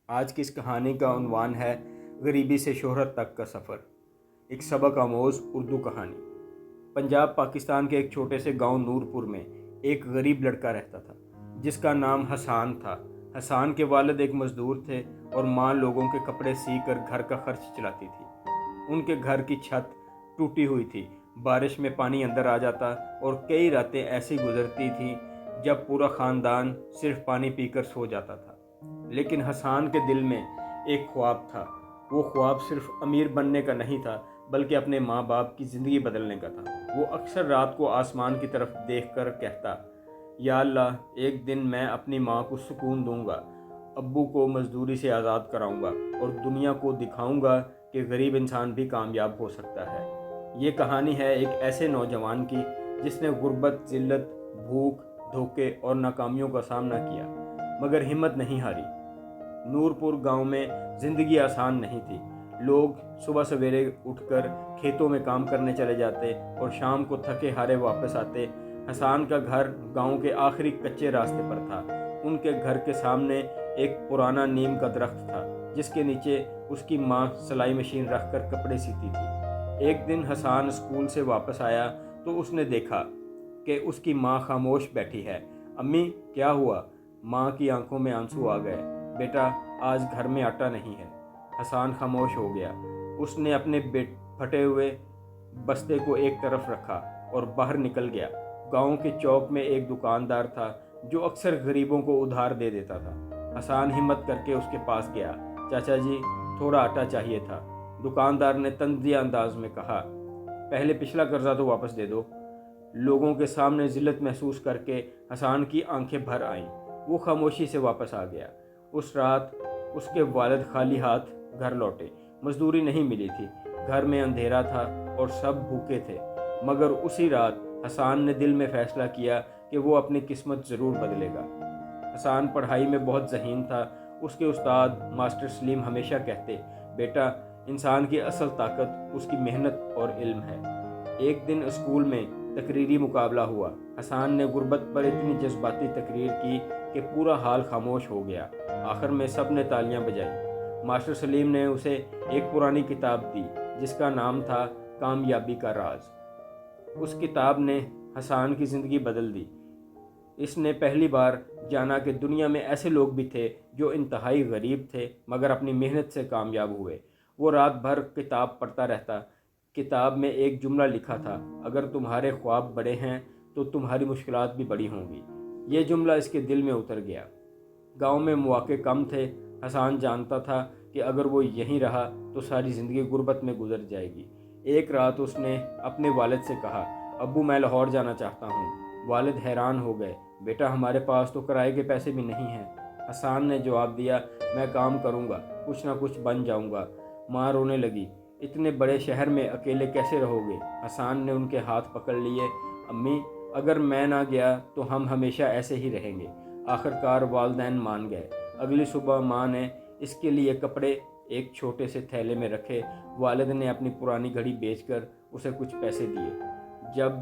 آج کی اس کہانی کا عنوان ہے غریبی سے شہرت تک کا سفر، ایک سبق آموز اردو کہانی۔ پنجاب پاکستان کے ایک چھوٹے سے گاؤں نورپور میں ایک غریب لڑکا رہتا تھا جس کا نام حسان تھا۔ حسان کے والد ایک مزدور تھے اور ماں لوگوں کے کپڑے سی کر گھر کا خرچ چلاتی تھی۔ ان کے گھر کی چھت ٹوٹی ہوئی تھی، بارش میں پانی اندر آ جاتا اور کئی راتیں ایسی گزرتی تھیں جب پورا خاندان صرف پانی پی کر سو جاتا تھا۔ لیکن حسان کے دل میں ایک خواب تھا۔ وہ خواب صرف امیر بننے کا نہیں تھا بلکہ اپنے ماں باپ کی زندگی بدلنے کا تھا۔ وہ اکثر رات کو آسمان کی طرف دیکھ کر کہتا، یا اللہ، ایک دن میں اپنی ماں کو سکون دوں گا، ابو کو مزدوری سے آزاد کراؤں گا اور دنیا کو دکھاؤں گا کہ غریب انسان بھی کامیاب ہو سکتا ہے۔ یہ کہانی ہے ایک ایسے نوجوان کی جس نے غربت، ذلت، بھوک، دھوکے اور ناکامیوں کا سامنا کیا مگر ہمت نہیں ہاری۔ نورپور گاؤں میں زندگی آسان نہیں تھی۔ لوگ صبح سویرے اٹھ کر کھیتوں میں کام کرنے چلے جاتے اور شام کو تھکے ہارے واپس آتے۔ حسان کا گھر گاؤں کے آخری کچے راستے پر تھا۔ ان کے گھر کے سامنے ایک پرانا نیم کا درخت تھا جس کے نیچے اس کی ماں سلائی مشین رکھ کر کپڑے سیتی تھی۔ ایک دن حسان اسکول سے واپس آیا تو اس نے دیکھا کہ اس کی ماں خاموش بیٹھی ہے۔ امی، کیا ہوا؟ ماں کی آنکھوں میں آنسو آ گئے۔ بیٹا، آج گھر میں آٹا نہیں ہے۔ حسان خاموش ہو گیا۔ اس نے اپنے پھٹے ہوئے بستے کو ایک طرف رکھا اور باہر نکل گیا۔ گاؤں کے چوک میں ایک دکاندار تھا جو اکثر غریبوں کو ادھار دے دیتا تھا۔ حسان ہمت کر کے اس کے پاس گیا۔ چاچا جی، تھوڑا آٹا چاہیے تھا۔ دکاندار نے طنزیہ انداز میں کہا، پہلے پچھلا قرضہ تو واپس دے دو۔ لوگوں کے سامنے ذلت محسوس کر کے حسان کی آنکھیں بھر آئیں۔ وہ خاموشی سے واپس آ گیا۔ اس رات اس کے والد خالی ہاتھ گھر لوٹے۔ مزدوری نہیں ملی تھی، گھر میں اندھیرا تھا اور سب بھوکے تھے۔ مگر اسی رات حسان نے دل میں فیصلہ کیا کہ وہ اپنی قسمت ضرور بدلے گا۔ حسان پڑھائی میں بہت ذہین تھا۔ اس کے استاد ماسٹر سلیم ہمیشہ کہتے، بیٹا، انسان کی اصل طاقت اس کی محنت اور علم ہے۔ ایک دن اسکول میں تقریری مقابلہ ہوا۔ حسان نے غربت پر اتنی جذباتی تقریر کی کہ پورا حال خاموش ہو گیا۔ آخر میں سب نے تالیاں بجائیں۔ ماسٹر سلیم نے اسے ایک پرانی کتاب دی جس کا نام تھا کامیابی کا راز۔ اس کتاب نے حسان کی زندگی بدل دی۔ اس نے پہلی بار جانا کہ دنیا میں ایسے لوگ بھی تھے جو انتہائی غریب تھے مگر اپنی محنت سے کامیاب ہوئے۔ وہ رات بھر کتاب پڑھتا رہتا۔ کتاب میں ایک جملہ لکھا تھا، اگر تمہارے خواب بڑے ہیں تو تمہاری مشکلات بھی بڑی ہوں گی۔ یہ جملہ اس کے دل میں اتر گیا۔ گاؤں میں مواقع کم تھے۔ حسان جانتا تھا کہ اگر وہ یہیں رہا تو ساری زندگی غربت میں گزر جائے گی۔ ایک رات اس نے اپنے والد سے کہا، ابو، میں لاہور جانا چاہتا ہوں۔ والد حیران ہو گئے، بیٹا، ہمارے پاس تو کرائے کے پیسے بھی نہیں ہیں۔ حسان نے جواب دیا، میں کام کروں گا، کچھ نہ کچھ بن جاؤں گا۔ ماں رونے لگی، اتنے بڑے شہر میں اکیلے کیسے رہو گے؟ حسان نے ان کے ہاتھ پکڑ لیے، امی، اگر میں نہ گیا تو ہم ہمیشہ ایسے ہی رہیں گے۔ آخر کار والدین مان گئے۔ اگلی صبح ماں نے اس کے لیے کپڑے ایک چھوٹے سے تھیلے میں رکھے۔ والد نے اپنی پرانی گھڑی بیچ کر اسے کچھ پیسے دیے۔ جب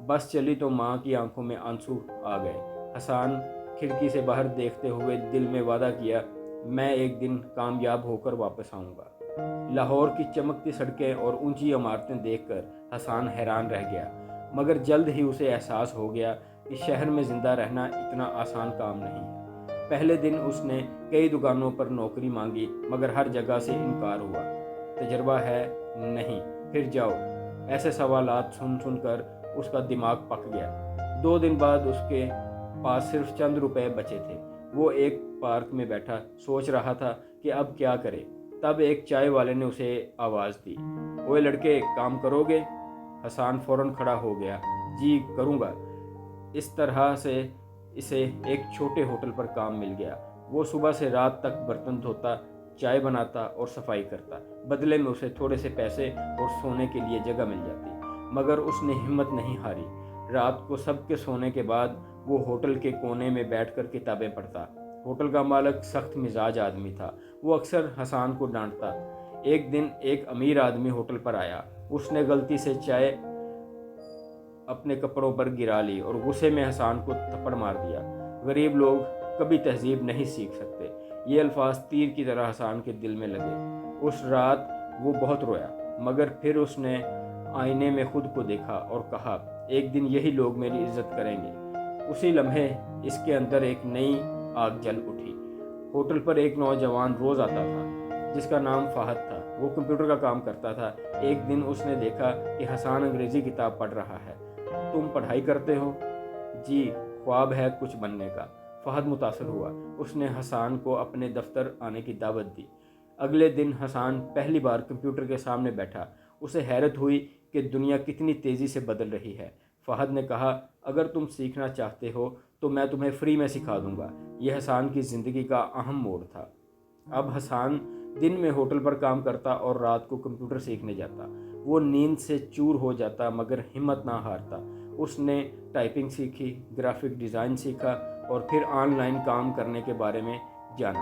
بس چلی تو ماں کی آنکھوں میں آنسو آ گئے۔ حسان کھڑکی سے باہر دیکھتے ہوئے دل میں وعدہ کیا، میں ایک دن کامیاب ہو کر واپس آؤں گا۔ لاہور کی چمکتی سڑکیں اور اونچی عمارتیں دیکھ کر حسان حیران رہ گیا، مگر جلد ہی اسے احساس ہو گیا کہ شہر میں زندہ رہنا اتنا آسان کام نہیں ہے۔ پہلے دن اس نے کئی دکانوں پر نوکری مانگی مگر ہر جگہ سے انکار ہوا۔ تجربہ ہے؟ نہیں، پھر جاؤ۔ ایسے سوالات سن سن کر اس کا دماغ پک گیا۔ 2 دن بعد اس کے پاس صرف چند روپے بچے تھے۔ وہ ایک پارک میں بیٹھا سوچ رہا تھا کہ اب کیا کرے۔ تب ایک چائے والے نے اسے آواز دی، اوے لڑکے، کام کرو گے؟ حسان فوراً کھڑا ہو گیا، جی کروں گا۔ اس طرح سے اسے ایک چھوٹے ہوٹل پر کام مل گیا۔ وہ صبح سے رات تک برتن دھوتا، چائے بناتا اور صفائی کرتا۔ بدلے میں اسے تھوڑے سے پیسے اور سونے کے لیے جگہ مل جاتی، مگر اس نے ہمت نہیں ہاری۔ رات کو سب کے سونے کے بعد وہ ہوٹل کے کونے میں بیٹھ کر کتابیں پڑھتا۔ ہوٹل کا مالک سخت مزاج آدمی تھا، وہ اکثر حسان کو ڈانٹتا۔ ایک دن ایک امیر آدمی ہوٹل پر آیا۔ اس نے غلطی سے چائے اپنے کپڑوں پر گرا لی اور غصے میں حسان کو تھپڑ مار دیا۔ غریب لوگ کبھی تہذیب نہیں سیکھ سکتے، یہ الفاظ تیر کی طرح حسان کے دل میں لگے۔ اس رات وہ بہت رویا، مگر پھر اس نے آئینے میں خود کو دیکھا اور کہا، ایک دن یہی لوگ میری عزت کریں گے۔ اسی لمحے اس کے اندر ایک نئی آگ جل اٹھی۔ ہوٹل پر ایک نوجوان روز آتا تھا جس کا نام فہد تھا۔ وہ کمپیوٹر کا کام کرتا تھا۔ ایک دن اس نے دیکھا کہ حسان انگریزی کتاب پڑھ رہا ہے۔ تم پڑھائی کرتے ہو؟ جی، خواب ہے کچھ بننے کا۔ فہد متاثر ہوا۔ اس نے حسان کو اپنے دفتر آنے کی دعوت دی۔ اگلے دن حسان پہلی بار کمپیوٹر کے سامنے بیٹھا۔ اسے حیرت ہوئی کہ دنیا کتنی تیزی سے بدل رہی ہے۔ فہد نے کہا، اگر تم سیکھنا چاہتے ہو تو میں تمہیں فری میں سکھا دوں گا۔ یہ حسان کی زندگی کا اہم موڑ تھا۔ اب حسان دن میں ہوٹل پر کام کرتا اور رات کو کمپیوٹر سیکھنے جاتا۔ وہ نیند سے چور ہو جاتا مگر ہمت نہ ہارتا۔ اس نے ٹائپنگ سیکھی، گرافک ڈیزائن سیکھا اور پھر آن لائن کام کرنے کے بارے میں جانا۔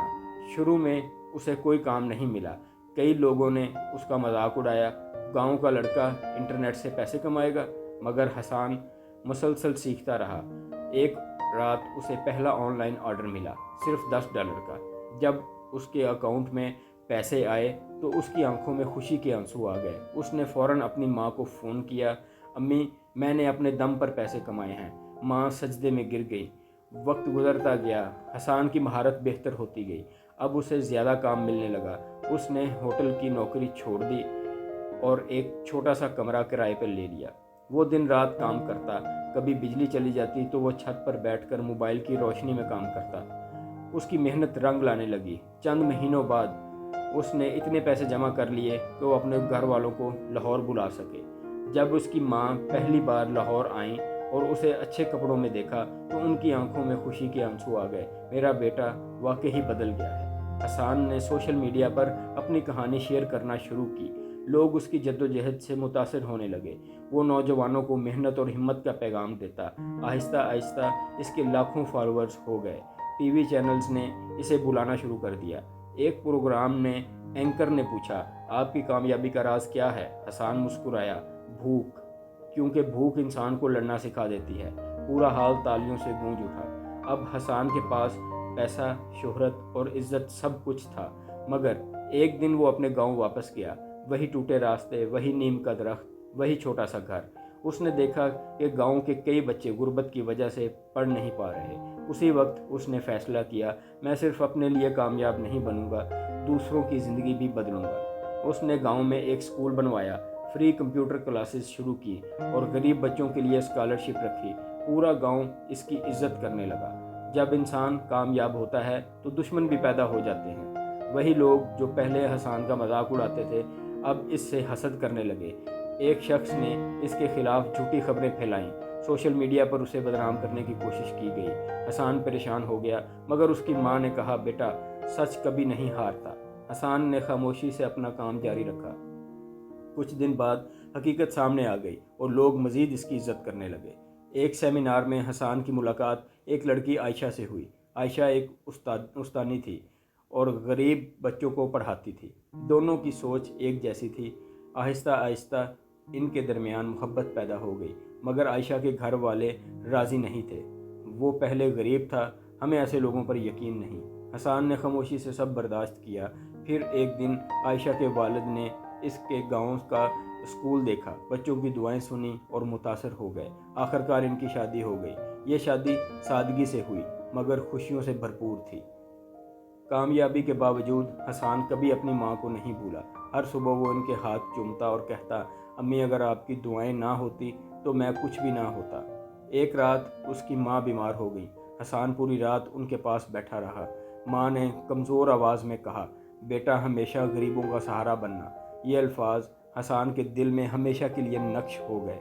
شروع میں اسے کوئی کام نہیں ملا۔ کئی لوگوں نے اس کا مذاق اڑایا، گاؤں کا لڑکا انٹرنیٹ سے پیسے کمائے گا، مگر حسان مسلسل سیکھتا رہا۔ ایک رات اسے پہلا آن لائن آرڈر ملا، صرف $10 کا۔ جب اس کے اکاؤنٹ میں پیسے آئے تو اس کی آنکھوں میں خوشی کے آنسو آ گئے۔ اس نے فوراً اپنی ماں کو فون کیا، امی میں نے اپنے دم پر پیسے کمائے ہیں۔ ماں سجدے میں گر گئی۔ وقت گزرتا گیا، حسان کی مہارت بہتر ہوتی گئی۔ اب اسے زیادہ کام ملنے لگا۔ اس نے ہوٹل کی نوکری چھوڑ دی اور ایک چھوٹا سا کمرہ کرائے پر لے لیا۔ وہ دن رات کام کرتا۔ کبھی بجلی چلی جاتی تو وہ چھت پر بیٹھ کر موبائل کی روشنی میں کام کرتا۔ اس کی محنت رنگ لانے لگی۔ چند مہینوں بعد اس نے اتنے پیسے جمع کر لیے کہ وہ اپنے گھر والوں کو لاہور بلا سکے۔ جب اس کی ماں پہلی بار لاہور آئیں اور اسے اچھے کپڑوں میں دیکھا تو ان کی آنکھوں میں خوشی کے آنسو آ گئے۔ میرا بیٹا واقعی بدل گیا ہے۔ حسان نے سوشل میڈیا پر اپنی کہانی شیئر کرنا شروع کی۔ لوگ اس کی جدوجہد سے متاثر ہونے لگے۔ وہ نوجوانوں کو محنت اور ہمت کا پیغام دیتا۔ آہستہ آہستہ اس کے لاکھوں فالوورز ہو گئے۔ ٹی وی چینلز نے اسے بلانا شروع کر دیا۔ ایک پروگرام میں اینکر نے پوچھا، آپ کی کامیابی کا راز کیا ہے؟ حسان مسکرایا، بھوک، کیونکہ بھوک انسان کو لڑنا سکھا دیتی ہے۔ پورا ہال تالیوں سے گونج اٹھا۔ اب حسان کے پاس پیسہ، شہرت اور عزت سب کچھ تھا، مگر ایک دن وہ اپنے گاؤں واپس گیا۔ وہی ٹوٹے راستے، وہی نیم کا درخت، وہی چھوٹا سا گھر۔ اس نے دیکھا کہ گاؤں کے کئی بچے غربت کی وجہ سے پڑھ نہیں پا رہے۔ اسی وقت اس نے فیصلہ کیا، میں صرف اپنے لیے کامیاب نہیں بنوں گا، دوسروں کی زندگی بھی بدلوں گا۔ اس نے گاؤں میں ایک سکول بنوایا، فری کمپیوٹر کلاسز شروع کی اور غریب بچوں کے لیے اسکالرشپ رکھی۔ پورا گاؤں اس کی عزت کرنے لگا۔ جب انسان کامیاب ہوتا ہے تو دشمن بھی پیدا ہو جاتے ہیں۔ وہی لوگ جو پہلے حسان کا مذاق اڑاتے تھے اب اس سے حسد کرنے لگے۔ ایک شخص نے اس کے خلاف جھوٹی خبریں پھیلائیں، سوشل میڈیا پر اسے بدنام کرنے کی کوشش کی گئی۔ حسان پریشان ہو گیا، مگر اس کی ماں نے کہا، بیٹا سچ کبھی نہیں ہارتا۔ حسان نے خاموشی سے اپنا کام جاری رکھا۔ کچھ دن بعد حقیقت سامنے آ گئی اور لوگ مزید اس کی عزت کرنے لگے۔ ایک سیمینار میں حسان کی ملاقات ایک لڑکی عائشہ سے ہوئی۔ عائشہ ایک استانی تھی اور غریب بچوں کو پڑھاتی تھی۔ دونوں کی سوچ ایک جیسی تھی۔ آہستہ آہستہ ان کے درمیان محبت پیدا ہو گئی، مگر عائشہ کے گھر والے راضی نہیں تھے۔ وہ پہلے غریب تھا، ہمیں ایسے لوگوں پر یقین نہیں۔ حسان نے خاموشی سے سب برداشت کیا۔ پھر ایک دن عائشہ کے والد نے اس کے گاؤں کا اسکول دیکھا، بچوں کی دعائیں سنی اور متاثر ہو گئے۔ آخرکار ان کی شادی ہو گئی۔ یہ شادی سادگی سے ہوئی مگر خوشیوں سے بھرپور تھی۔ کامیابی کے باوجود حسان کبھی اپنی ماں کو نہیں بھولا۔ ہر صبح وہ ان کے ہاتھ چومتا اور کہتا، امی اگر آپ کی دعائیں نہ ہوتی تو میں کچھ بھی نہ ہوتا۔ ایک رات اس کی ماں بیمار ہو گئی۔ حسان پوری رات ان کے پاس بیٹھا رہا۔ ماں نے کمزور آواز میں کہا، بیٹا ہمیشہ غریبوں کا سہارا بننا۔ یہ الفاظ حسان کے دل میں ہمیشہ کے لیے نقش ہو گئے۔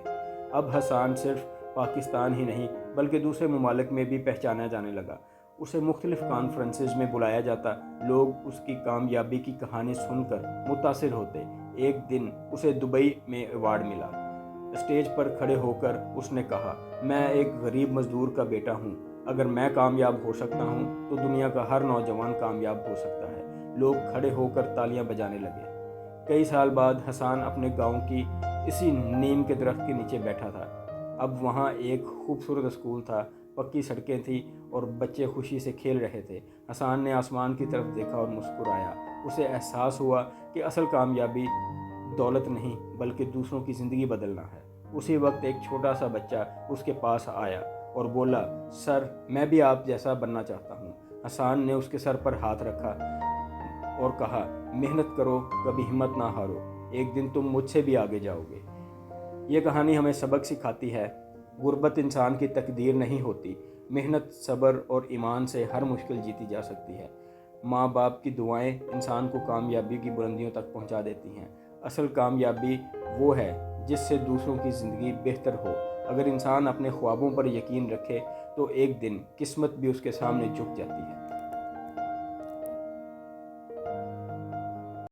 اب حسان صرف پاکستان ہی نہیں بلکہ دوسرے ممالک میں بھی پہچانا جانے لگا۔ اسے مختلف کانفرنسز میں بلایا جاتا۔ لوگ اس کی کامیابی کی کہانی سن کر متاثر ہوتے۔ ایک دن اسے دبئی میں ایوارڈ ملا۔ اسٹیج پر کھڑے ہو کر اس نے کہا، میں ایک غریب مزدور کا بیٹا ہوں۔ اگر میں کامیاب ہو سکتا ہوں تو دنیا کا ہر نوجوان کامیاب ہو سکتا ہے۔ لوگ کھڑے ہو کر تالیاں بجانے لگے۔ کئی سال بعد حسان اپنے گاؤں کی اسی نیم کے درخت کے نیچے بیٹھا تھا۔ اب وہاں ایک خوبصورت اسکول تھا، پکی سڑکیں تھیں اور بچے خوشی سے کھیل رہے تھے۔ حسان نے آسمان کی طرف دیکھا اور مسکرایا۔ اسے احساس ہوا کہ اصل کامیابی دولت نہیں بلکہ دوسروں کی زندگی بدلنا ہے۔ اسی وقت ایک چھوٹا سا بچہ اس کے پاس آیا اور بولا، سر میں بھی آپ جیسا بننا چاہتا ہوں۔ حسان نے اس کے سر پر ہاتھ رکھا اور کہا، محنت کرو، کبھی ہمت نہ ہارو، ایک دن تم مجھ سے بھی آگے جاؤ گے۔ یہ کہانی ہمیں سبق سکھاتی ہے، غربت انسان کی تقدیر نہیں ہوتی، محنت، صبر اور ایمان سے ہر مشکل جیتی جا سکتی ہے۔ ماں باپ کی دعائیں انسان کو کامیابی کی بلندیوں تک پہنچا دیتی ہیں۔ اصل کامیابی وہ ہے جس سے دوسروں کی زندگی بہتر ہو۔ اگر انسان اپنے خوابوں پر یقین رکھے تو ایک دن قسمت بھی اس کے سامنے جھک جاتی ہے۔